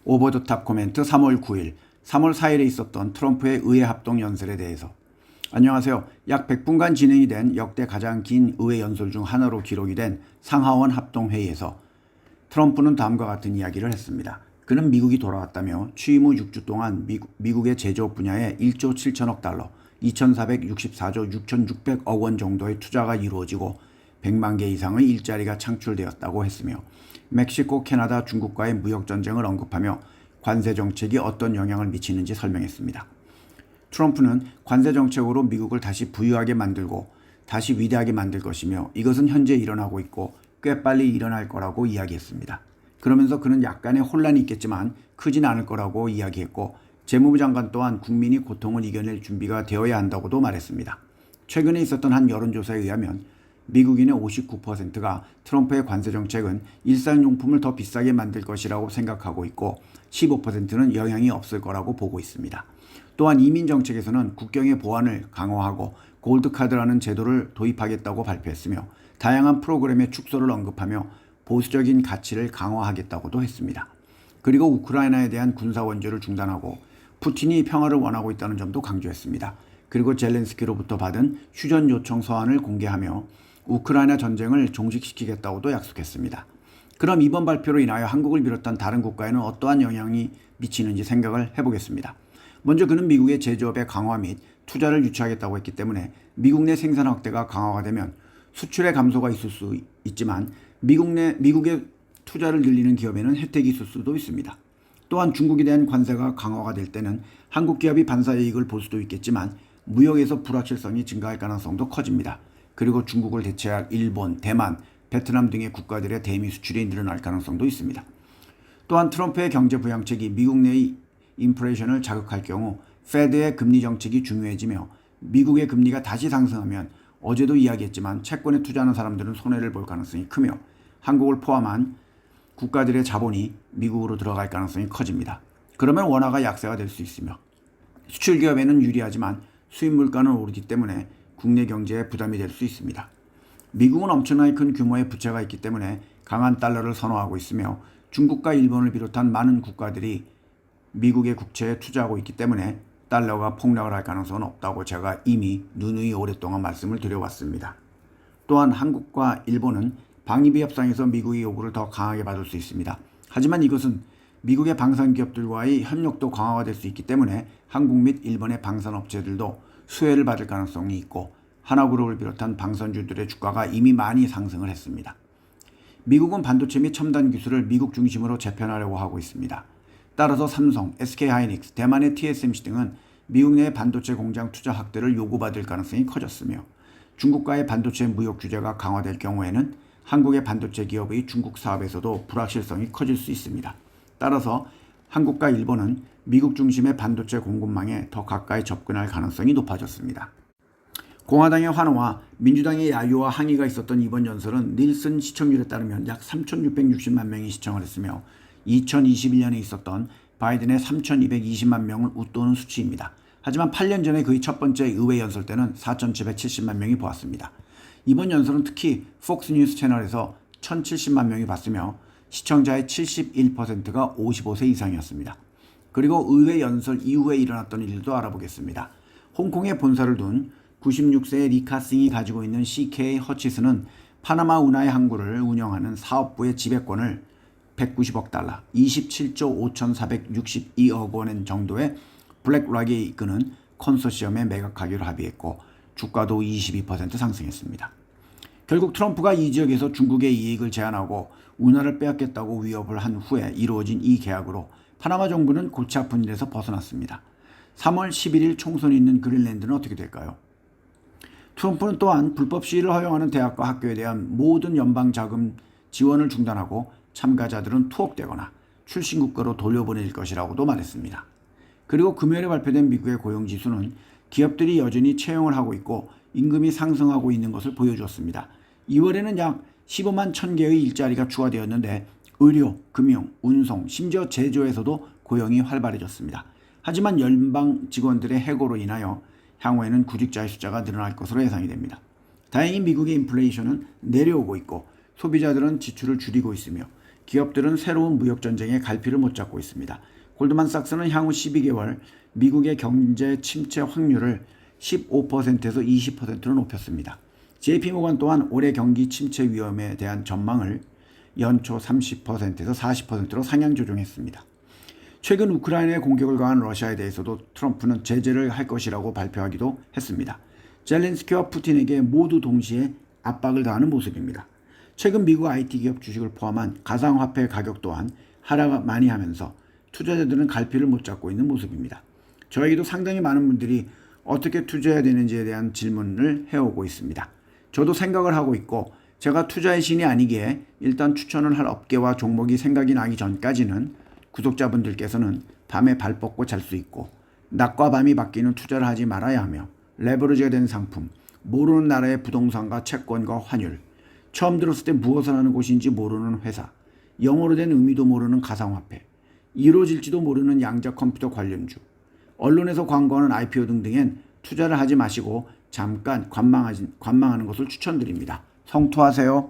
오버 더 탑 코멘트 3월 9일, 3월 4일에 있었던 트럼프의 의회 합동 연설에 대해서. 안녕하세요. 약 100분간 진행이 된 역대 가장 긴 의회 연설 중 하나로 기록이 된 상하원 합동회의에서 트럼프는 다음과 같은 이야기를 했습니다. 그는 미국이 돌아왔다며 취임 후 6주 동안 미국의 제조업 분야에 1조 7천억 달러, 2464조 6600억 원 정도의 투자가 이루어지고 100만 개 이상의 일자리가 창출되었다고 했으며 멕시코, 캐나다, 중국과의 무역전쟁을 언급하며 관세 정책이 어떤 영향을 미치는지 설명했습니다. 트럼프는 관세 정책으로 미국을 다시 부유하게 만들고 다시 위대하게 만들 것이며 이것은 현재 일어나고 있고 꽤 빨리 일어날 거라고 이야기했습니다. 그러면서 그는 약간의 혼란이 있겠지만 크진 않을 거라고 이야기했고 재무부 장관 또한 국민이 고통을 이겨낼 준비가 되어야 한다고도 말했습니다. 최근에 있었던 한 여론조사에 의하면 미국인의 59%가 트럼프의 관세 정책은 일상용품을 더 비싸게 만들 것이라고 생각하고 있고 15%는 영향이 없을 거라고 보고 있습니다. 또한 이민 정책에서는 국경의 보안을 강화하고 골드카드라는 제도를 도입하겠다고 발표했으며 다양한 프로그램의 축소를 언급하며 보수적인 가치를 강화하겠다고도 했습니다. 그리고 우크라이나에 대한 군사 원조를 중단하고 푸틴이 평화를 원하고 있다는 점도 강조했습니다. 그리고 젤렌스키로부터 받은 휴전 요청 서한을 공개하며 우크라이나 전쟁을 종식시키겠다고도 약속했습니다. 그럼 이번 발표로 인하여 한국을 비롯한 다른 국가에는 어떠한 영향이 미치는지 생각을 해보겠습니다. 먼저 그는 미국의 제조업의 강화 및 투자를 유치하겠다고 했기 때문에 미국 내 생산 확대가 강화가 되면 수출의 감소가 있을 수 있지만 미국의 투자를 늘리는 기업에는 혜택이 있을 수도 있습니다. 또한 중국에 대한 관세가 강화가 될 때는 한국 기업이 반사이익을 볼 수도 있겠지만 무역에서 불확실성이 증가할 가능성도 커집니다. 그리고 중국을 대체할 일본, 대만, 베트남 등의 국가들의 대미 수출이 늘어날 가능성도 있습니다. 또한 트럼프의 경제 부양책이 미국 내의 인플레이션을 자극할 경우 페드의 금리 정책이 중요해지며 미국의 금리가 다시 상승하면 어제도 이야기했지만 채권에 투자하는 사람들은 손해를 볼 가능성이 크며 한국을 포함한 국가들의 자본이 미국으로 들어갈 가능성이 커집니다. 그러면 원화가 약세가 될 수 있으며 수출 기업에는 유리하지만 수입 물가는 오르기 때문에 국내 경제에 부담이 될 수 있습니다. 미국은 엄청나게 큰 규모의 부채가 있기 때문에 강한 달러를 선호하고 있으며 중국과 일본을 비롯한 많은 국가들이 미국의 국채에 투자하고 있기 때문에 달러가 폭락을 할 가능성은 없다고 제가 이미 누누이 오랫동안 말씀을 드려왔습니다. 또한 한국과 일본은 방위비 협상에서 미국의 요구를 더 강하게 받을 수 있습니다. 하지만 이것은 미국의 방산기업들과의 협력도 강화가 될 수 있기 때문에 한국 및 일본의 방산업체들도 수혜를 받을 가능성이 있고 하나그룹을 비롯한 방산주들의 주가가 이미 많이 상승을 했습니다. 미국은 반도체 및 첨단 기술을 미국 중심으로 재편하려고 하고 있습니다. 따라서 삼성, SK하이닉스, 대만의 TSMC 등은 미국 내 반도체 공장 투자 확대를 요구받을 가능성이 커졌으며 중국과의 반도체 무역 규제가 강화될 경우에는 한국의 반도체 기업의 중국 사업에서도 불확실성이 커질 수 있습니다. 따라서 한국과 일본은 미국 중심의 반도체 공급망에 더 가까이 접근할 가능성이 높아졌습니다. 공화당의 환호와 민주당의 야유와 항의가 있었던 이번 연설은 닐슨 시청률에 따르면 약 3,660만 명이 시청을 했으며 2021년에 있었던 바이든의 3,220만 명을 웃도는 수치입니다. 하지만 8년 전에 그의 첫 번째 의회 연설 때는 4,770만 명이 보았습니다. 이번 연설은 특히 폭스뉴스 채널에서 1,070만 명이 봤으며 시청자의 71%가 55세 이상이었습니다. 그리고 의회 연설 이후에 일어났던 일도 알아보겠습니다. 홍콩에 본사를 둔 96세의 리카싱이 가지고 있는 CK 허치스는 파나마 운하의 항구를 운영하는 사업부의 지배권을 190억 달러, 27조 5,462억 원 정도의 블랙락에 이끄는 컨소시엄에 매각하기로 합의했고 주가도 22% 상승했습니다. 결국 트럼프가 이 지역에서 중국의 이익을 제한하고 운하를 빼앗겠다고 위협을 한 후에 이루어진 이 계약으로 파나마 정부는 골치 아픈 일에서 벗어났습니다. 3월 11일 총선이 있는 그린랜드는 어떻게 될까요? 트럼프는 또한 불법 시위를 허용하는 대학과 학교에 대한 모든 연방 자금 지원을 중단하고 참가자들은 투옥되거나 출신 국가로 돌려보낼 것이라고도 말했습니다. 그리고 금요일에 발표된 미국의 고용지수는 기업들이 여전히 채용을 하고 있고 임금이 상승하고 있는 것을 보여주었습니다. 2월에는 약 15만 1,000개의 일자리가 추가되었는데 의료, 금융, 운송, 심지어 제조에서도 고용이 활발해졌습니다. 하지만 연방 직원들의 해고로 인하여 향후에는 구직자의 숫자가 늘어날 것으로 예상이 됩니다. 다행히 미국의 인플레이션은 내려오고 있고 소비자들은 지출을 줄이고 있으며 기업들은 새로운 무역 전쟁에 갈피를 못 잡고 있습니다. 골드만삭스는 향후 12개월 미국의 경제 침체 확률을 15%에서 20%로 높였습니다. JP모건 또한 올해 경기 침체 위험에 대한 전망을 연초 30%에서 40%로 상향 조정했습니다. 최근 우크라이나의 공격을 가한 러시아에 대해서도 트럼프는 제재를 할 것이라고 발표하기도 했습니다. 젤렌스키와 푸틴에게 모두 동시에 압박을 가하는 모습입니다. 최근 미국 IT 기업 주식을 포함한 가상화폐 가격 또한 하락 많이 하면서 투자자들은 갈피를 못 잡고 있는 모습입니다. 저에게도 상당히 많은 분들이 어떻게 투자해야 되는지에 대한 질문을 해오고 있습니다. 저도 생각을 하고 있고 제가 투자의 신이 아니기에 일단 추천을 할 업계와 종목이 생각이 나기 전까지는 구독자분들께서는 밤에 발 뻗고 잘 수 있고 낮과 밤이 바뀌는 투자를 하지 말아야 하며 레버리지가 된 상품, 모르는 나라의 부동산과 채권과 환율, 처음 들었을 때 무엇을 하는 곳인지 모르는 회사, 영어로 된 의미도 모르는 가상화폐, 이루어질지도 모르는 양자 컴퓨터 관련주, 언론에서 광고하는 IPO 등등엔 투자를 하지 마시고 잠깐 관망하는 것을 추천드립니다. 성투하세요.